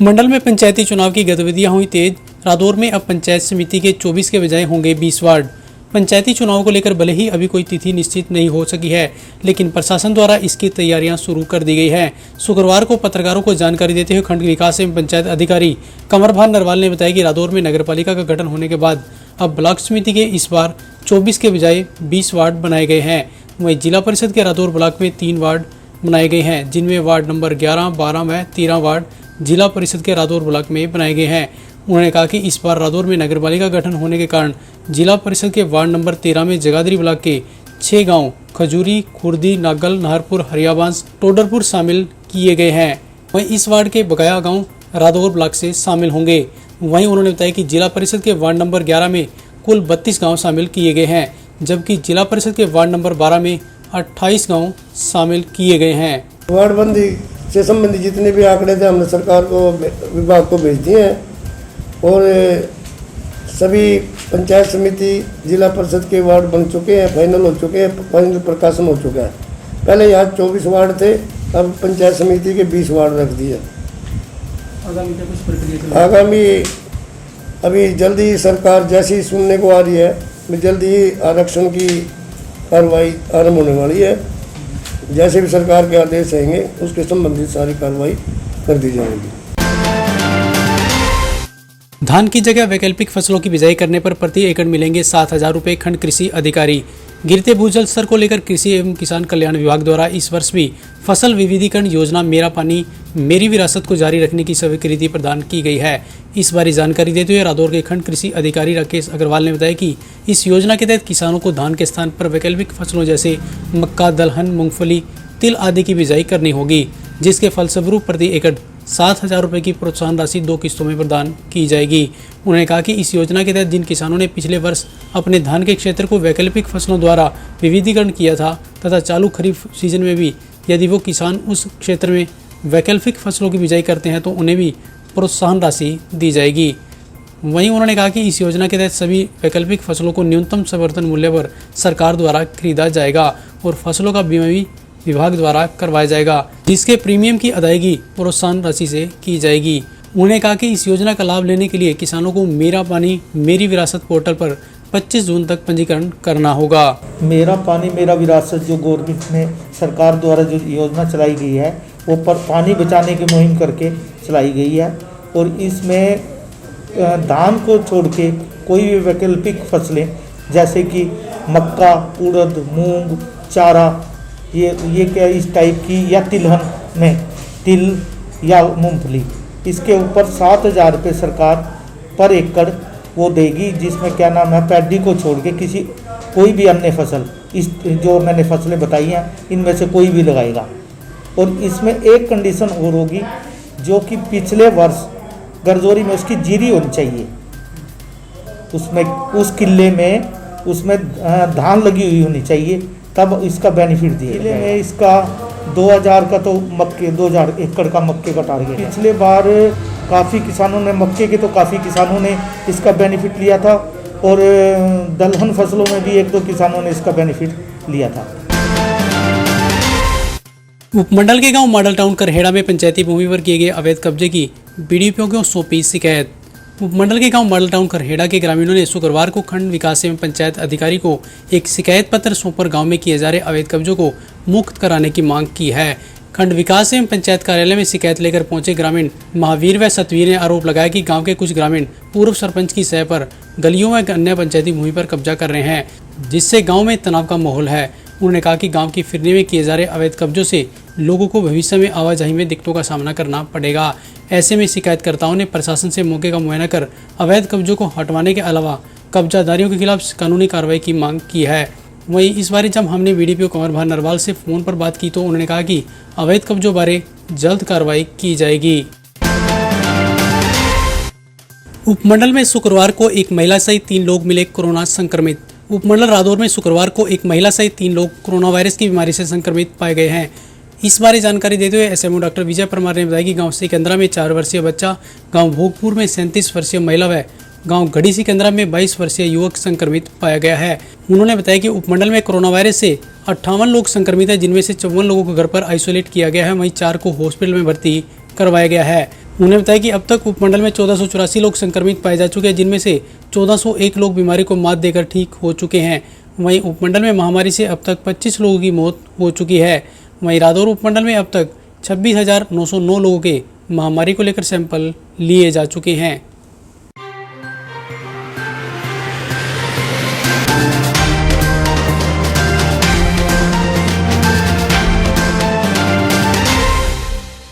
उपमंडल में पंचायती चुनाव की गतिविधियां हुई तेज। रादौर में अब पंचायत समिति के 24 के बजाय होंगे 20 वार्ड। पंचायती चुनाव को लेकर भले ही अभी कोई तिथि निश्चित नहीं हो सकी है, लेकिन प्रशासन द्वारा इसकी तैयारियां शुरू कर दी गई है। शुक्रवार को पत्रकारों को जानकारी देते हुए खंड विकास एवं पंचायत अधिकारी कमरभान नरवाल ने बताया कि रादौर में नगरपालिका का गठन होने के बाद अब ब्लॉक समिति के इस बार 24 के बजाय 20 वार्ड बनाए गए हैं। वहीं जिला परिषद के रादौर ब्लॉक में 3 वार्ड बनाए गए हैं, जिनमें वार्ड नंबर 11, 12 व 13 वार्ड जिला परिषद के रादौर ब्लॉक में बनाए गए हैं। उन्होंने कहा कि इस बार रादौर में नगरपालिका गठन होने के कारण जिला परिषद के वार्ड नंबर 13 में जगाधरी ब्लॉक के 6 गांव खजूरी, खुर्दी, नागल, नाहरपुर, हरियाबांस, टोडरपुर शामिल किए गए हैं। वहीं इस वार्ड के बकाया गांव रादौर ब्लॉक से शामिल होंगे। वहीं उन्होंने बताया कि जिला परिषद के वार्ड नंबर 11 में कुल 32 गाँव शामिल किए गए हैं, जबकि जिला परिषद के वार्ड नंबर 12 में 28 गाँव शामिल किए गए हैं। वार्ड बंदी से संबंधित जितने भी आंकड़े थे हमने सरकार को, विभाग को भेज दिए हैं और सभी पंचायत समिति जिला परिषद के वार्ड बन चुके हैं, फाइनल हो चुके हैं, फाइनल प्रकाशन हो चुका है। पहले यहाँ 24 वार्ड थे, अब पंचायत समिति के 20 वार्ड रख दिए। आगामी अभी जल्दी सरकार जैसी सुनने को आ रही है, जल्दी ही आरक्षण की कार्रवाई आरंभ होने वाली है। जैसे भी सरकार के आदेश आएंगे उसके संबंधित सारी कार्रवाई कर दी जाएगी। धान की जगह वैकल्पिक फसलों की बिजाई करने पर प्रति एकड़ मिलेंगे 7,000 रुपये। खंड कृषि अधिकारी। गिरते भूजल स्तर को लेकर कृषि एवं किसान कल्याण विभाग द्वारा इस वर्ष भी फसल विविधीकरण योजना मेरा पानी मेरी विरासत को जारी रखने की स्वीकृति प्रदान की गई है। इस बारे जानकारी देते हुए रादौर के खंड कृषि अधिकारी राकेश अग्रवाल ने बताया कि इस योजना के तहत किसानों को धान के स्थान पर वैकल्पिक फसलों जैसे मक्का, दलहन, मूंगफली, तिल आदि की बिजाई करनी होगी, जिसके फलस्वरूप प्रति एकड़ 7,000 रुपये की प्रोत्साहन राशि 2 किस्तों में प्रदान की जाएगी। उन्होंने कहा कि इस योजना के तहत जिन किसानों ने पिछले वर्ष अपने धान के क्षेत्र को वैकल्पिक फसलों द्वारा विविधीकरण किया था तथा चालू खरीफ सीजन में भी यदि वो किसान उस क्षेत्र में वैकल्पिक फसलों की बिजाई करते हैं तो उन्हें भी प्रोत्साहन राशि दी जाएगी। वहीं उन्होंने कहा कि इस योजना के तहत सभी वैकल्पिक फसलों को न्यूनतम समर्थन मूल्य पर सरकार द्वारा खरीदा जाएगा और फसलों का बीमा भी विभाग द्वारा करवाया जाएगा, जिसके प्रीमियम की अदायगी प्रोत्साहन राशि से की जाएगी। उन्होंने कहा कि इस योजना का लाभ लेने के लिए किसानों को मेरा पानी मेरी विरासत पोर्टल पर 25 जून तक पंजीकरण करना होगा। मेरा पानी मेरा विरासत जो गवर्नमेंट ने सरकार द्वारा जो योजना चलाई गई है वो पर पानी बचाने की मुहिम करके चलाई गई है और इसमें धान को छोड़ के कोई भी वैकल्पिक फसलें जैसे कि मक्का, उड़द, मूंग, चारा, ये क्या इस टाइप की, या तिलहन में तिल या मूंगफली, इसके ऊपर 7,000 रुपये सरकार पर एकड़ वो देगी, जिसमें क्या नाम है पैडी को छोड़ के किसी कोई भी अन्य फसल, इस जो मैंने फसलें बताई हैं इनमें से कोई भी लगाएगा। और इसमें एक कंडीशन और होगी जो कि पिछले वर्ष गर्जोरी में उसकी जीरी होनी चाहिए, उसमें उस किले में उसमें धान लगी हुई होनी चाहिए, तब इसका बेनिफिट दिए। किले में इसका 2,000 का तो मक्के 2,000 एकड़ का मक्के का टारगेट। पिछले बार काफ़ी किसानों ने मक्के के तो काफ़ी किसानों ने इसका बेनिफिट लिया था और दलहन फसलों में भी 1-2 किसानों ने इसका बेनिफिट लिया था। उपमंडल के गांव मॉडल टाउन करहेड़ा में पंचायती भूमि पर किए गए अवैध कब्जे की बीडीपीओ को सौंपी शिकायत। उपमंडल के गांव मॉडल टाउन करहेड़ा के ग्रामीणों ने शुक्रवार को खंड विकास एवं पंचायत अधिकारी को एक शिकायत पत्र सौंपकर गांव में किए जा रहे अवैध कब्जों को मुक्त कराने की मांग की है। खंड विकास एवं पंचायत कार्यालय में शिकायत लेकर पहुंचे ग्रामीण महावीर व सतवीर ने आरोप लगाया कि गांव के कुछ ग्रामीण पूर्व सरपंच की सह पर गलियों व अन्य पंचायती भूमि पर कब्जा कर रहे हैं, जिससे गाँव में तनाव का माहौल है। उन्होंने कहा कि गांव की फिरनी में किए जा रहे अवैध कब्जों से लोगों को भविष्य में आवाजाही में दिक्कतों का सामना करना पड़ेगा। ऐसे में शिकायतकर्ताओं ने प्रशासन से मौके का मुआयना कर अवैध कब्जों को हटवाने के अलावा कब्जादारियों के खिलाफ कानूनी कार्रवाई की मांग की है। वहीं इस बारे जब हमने बीडीपीओ कमरभान नरवाल से फोन पर बात की तो उन्होंने कहा कि अवैध कब्जों बारे जल्द कार्रवाई की जाएगी। उपमंडल में शुक्रवार को एक महिला सहित 3 लोग मिले कोरोना संक्रमित। उपमंडल रादौर में शुक्रवार को एक महिला सहित 3 लोग कोरोना वायरस की बीमारी से संक्रमित पाए गए हैं। इस बारे जानकारी देते हुए एसएमओ डॉक्टर विजय परमार ने बताया कि गांव सिकंदरा में 4 वर्षीय बच्चा, गांव भोगपुर में 37 वर्षीय महिला व गांव घड़ी सिकंदरा में 22 वर्षीय युवक संक्रमित पाया गया है। उन्होंने बताया कि उपमंडल में कोरोना वायरस से 58 लोग संक्रमित हैं, जिनमें से 54 लोगों को घर पर आइसोलेट किया गया है, वहीं 4 को हॉस्पिटल में भर्ती करवाया गया है। उन्होंने बताया कि अब तक उपमंडल में 1484 लोग संक्रमित पाए जा चुके हैं, जिनमें से 1401 लोग बीमारी को मात देकर ठीक हो चुके हैं। वहीं उपमंडल में महामारी से अब तक 25 लोगों की मौत हो चुकी है। वहीं रादौर उपमंडल में अब तक 26,909 लोगों के महामारी को लेकर सैंपल लिए जा चुके हैं।